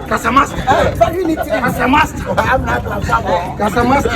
Casamaster. I'm not Casamaster.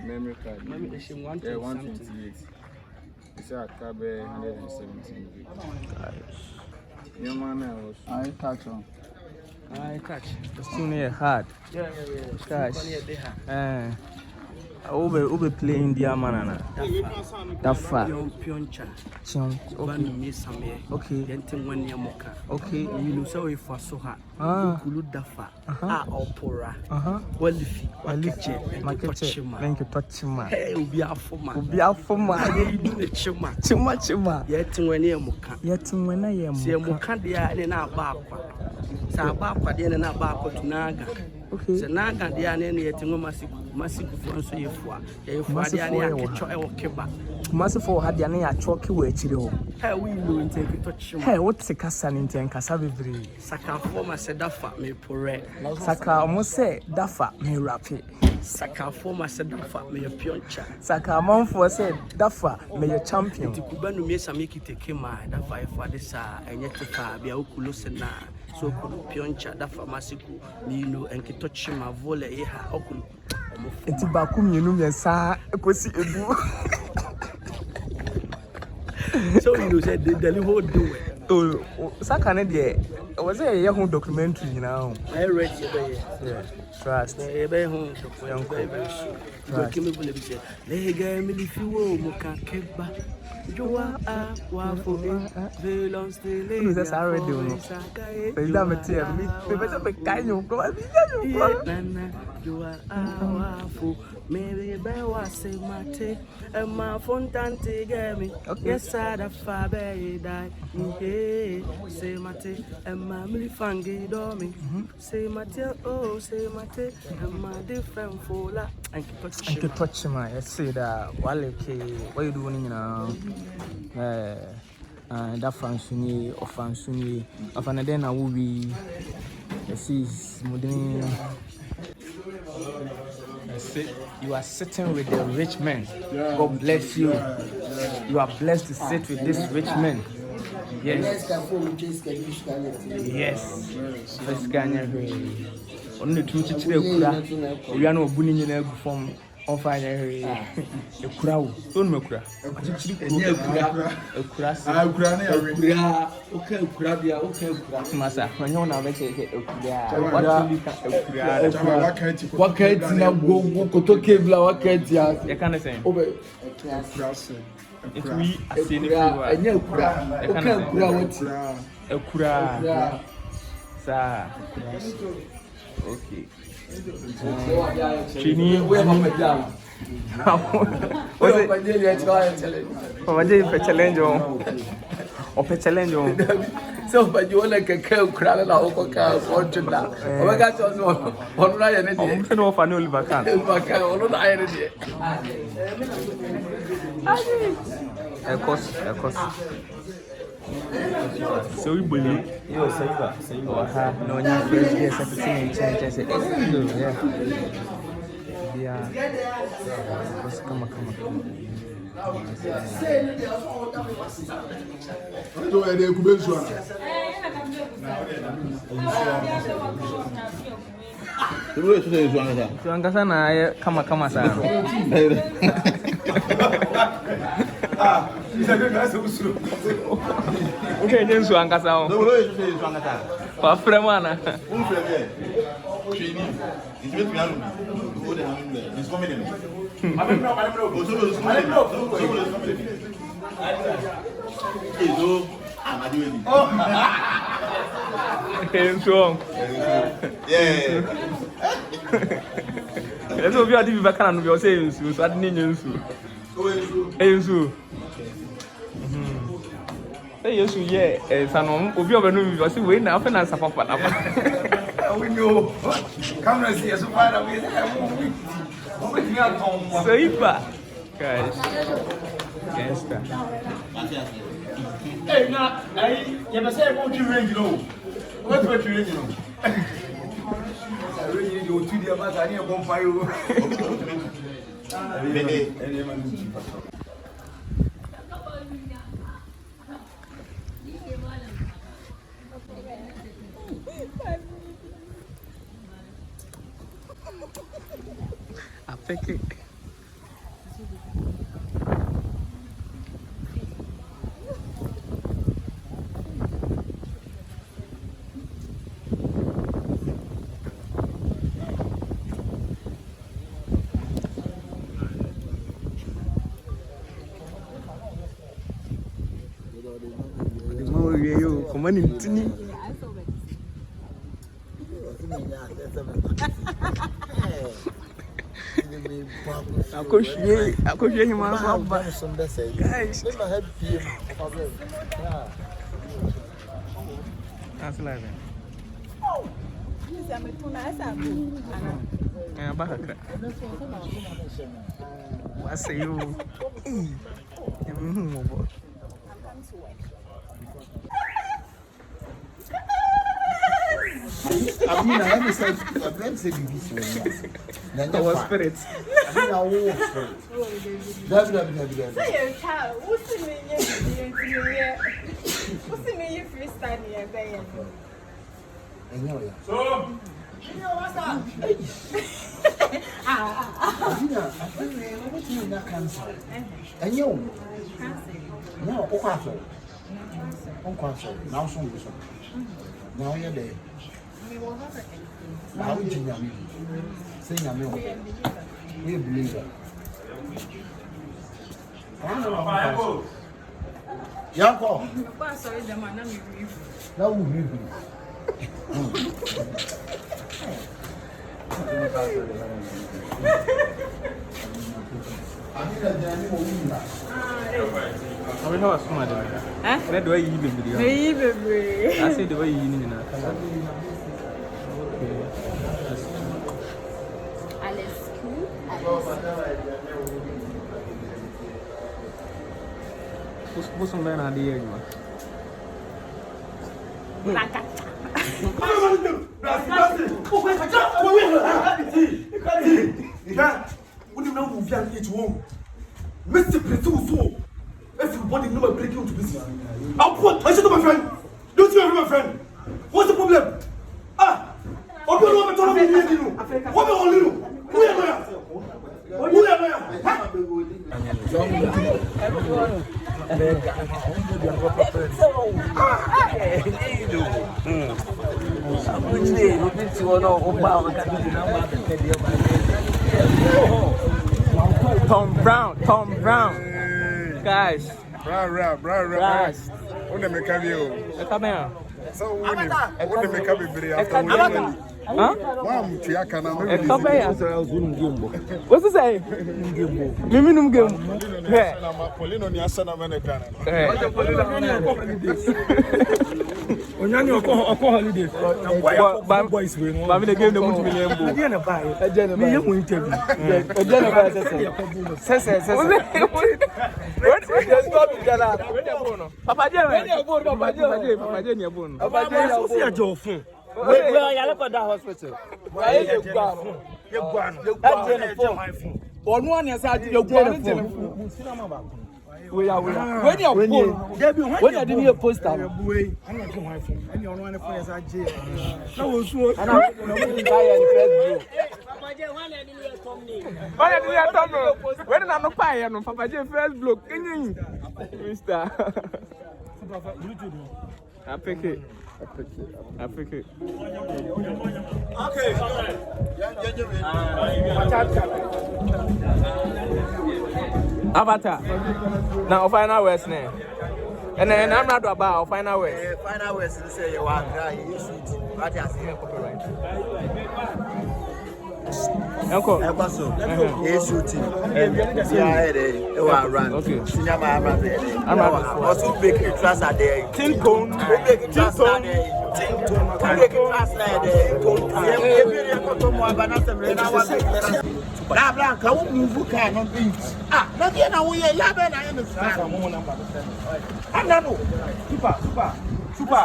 Memory card. Yeah, 128. It's Akabenazer 117. Your man was. I touch on. I catch. It's too near hard. Yeah. Catch. Ube playing the manana. Dafa. Pioncha. Okay. Okay. You know if I saw her. Kulu dafa. Opera. Walifi. Market. Thank you, Touchima. Hey, be a former. Chima. Yet when you moka. Yet when I am. See a mokandia and a bakwa. Sabakwa and a bakwa to Naga. Okay. The Naga, the Annie, massive for you for. Massive had the Ania chalky way to How we will take it touch. Hey, what's a cassan in Casavi? Saka former said Dafa me pore. Saka almost say Dafa me rapid. Saka former said Dafa me a pioncha. Saka mom for said Dafa me a champion. The Kubanu Mesa make it take my Dafa for this and yet to be a Okulusena. So pioncha Dafa Masiku, Nino and Kitochima Vole Eha Okulu. It's Bakum, you know, sir. So you said the whole do it. Oh, Sakane, was a young documentary now. I read it. Yeah, trust. Very home, very soon. They gave me the fuel, Moka Keba. You are a waffle, very long stay. That's already on. They don't tell me. They better be kind of go. You are a waffle. Maybe bear was say mate, and my fontante gave me. Yes, I'd have fabe die. Say mate, and my milifangi domi. Say mate, oh, say mate, and my different fola. And keep touching my. I say that while what you doing now? That function or function of an then I will be. This is modern. You are sitting with the rich man. God bless you. You are blessed to sit with this rich man. Yes. Yes. First Ghana. Only two children. We are not bunning in every form of a crowd. Don't make a crass. Okay, Massa. When you're not making it, what can't now go to Kebla? What can't you can say? If we are seeing a okay. Chini, we have a down. What did you challenge or challenge? So, but you like a cow crowd and a car fortune now. Oh, I got on Ryan and I'm off an old bacana. Of course. So we believe you say no, you first yes, I change. I said, yeah. Come on. Kama sana. Okay, jensu angkasa. Pak Fremana. Let's go. We are doing back and we are saying so. I didn't know. Say yes, yeah. Sanom. Obi obenu we say we na afena sapapa na. We know. Come and see us. Say pa. Guys. Gangster. Hey, now, you must say what you range, you know. What you range, you know. I really go to the other side of bonfire. I think it. Come on, Tini. Aku share him as well. Guys, that's like that. What say you? I mean, I understand. I'm going to say this Our spirits. That's Say your child, what's the meaning? What's the meaning freestyle here? So, you know what's up? And you, no, now some now you're there. Now we say we believe it. Yanko. Sorry, the man, I'm Now we I mean, how smart. Where do I even be? I say the way you need now. What's on there? Idea, you Mr. Presuso, everybody know my breaking to business. I'll put I should my friend. Don't you ever my friend? What's the problem? What do you want to tell me? What do you want? Who am I? Who am I? Tom Brown. Guys. Brown. Guys. What the make you? Akabenazer. So what the make up video after we Huh? Wow, Kyekyeku. Akabenazer. What's it say? Mimi num game. Hey. Polino ni asana menekana. Onyani oko holidays. Boys we no. Ba me the game the mutu million bo. Ade na buy. Me ye mo interview. Ade na buy sese. What just go be gala. Papa je ni ebo no. Papa je si ajo fun. We ya le da hospital. Ye gba no. Onu an ya sa ye gba no telephone. We are. When you are born, when you didn't hear poster. I'm not going phone. Any on one phone is a jail. No, was so. And I'm going to buy a first block. When I'm not buying, Papa J first block. Mister. I pick it. Africa. Okay. Avatar. Now final words name. And then I'm not about final words. Final words to say you are cry, you shoot. What has here copyright? Uncle. Yes, shooting. Yeah, they were run. Okay. Amerado. Also big class are there. Tin cone. Big class are there. Tin cone. Big class are there. Blah blah. Can we move? Can on beach? Ah, not yet. Now we are Labena in the stand. Amerado. Super.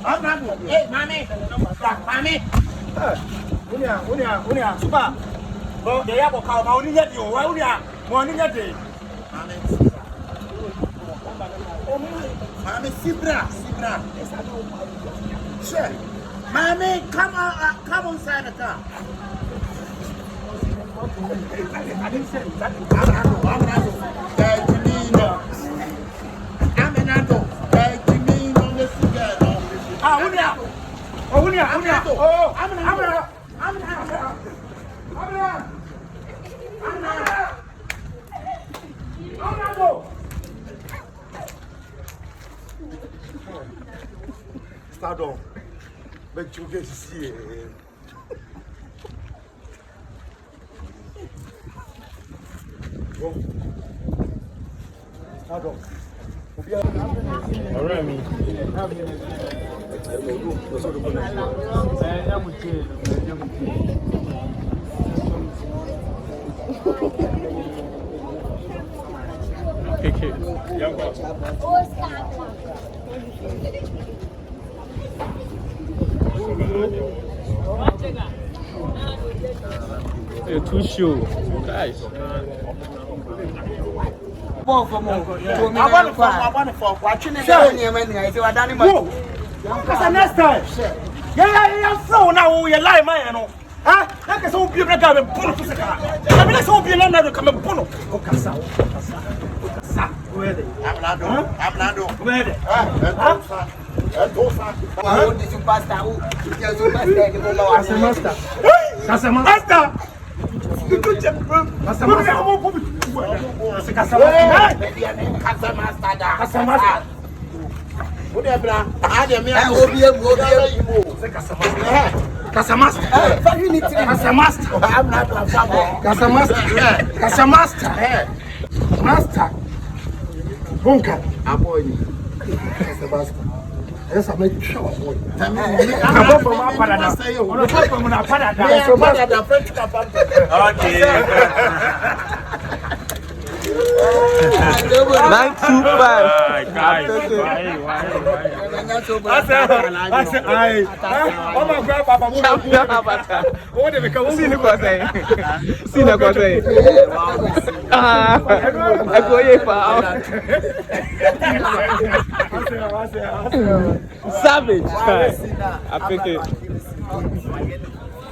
Amerado. Hey, mommy. Unia, super. Well, they have a cow. Only yet you. Why unia? Morning yet. Mommy, Sibra. Sure. Mommy, come inside the car. I didn't say that. Amerado. Unia. Start on. But you get to see it. Start on. Alright, me. You're too sure, guys. I want to watching it. Because next time. Yeah, so now we are lying, man. Huh? Like so people that have a puno to saka. I mean, so people that come a puno. Okasa. Where they? Amerado. Where they? Master. Bunker. Yes, I make sure. Savage. I pick it.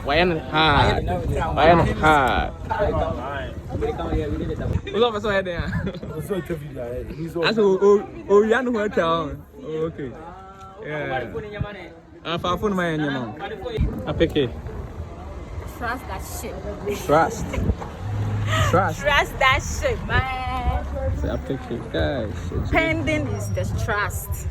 Why hard? What's up, so there? That's oh, you know what town? Okay. Yeah. I'm phone my name. I pick it. Trust that shit. Trust That shit, man. I pick it, guys. Pending is the trust.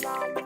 Bye.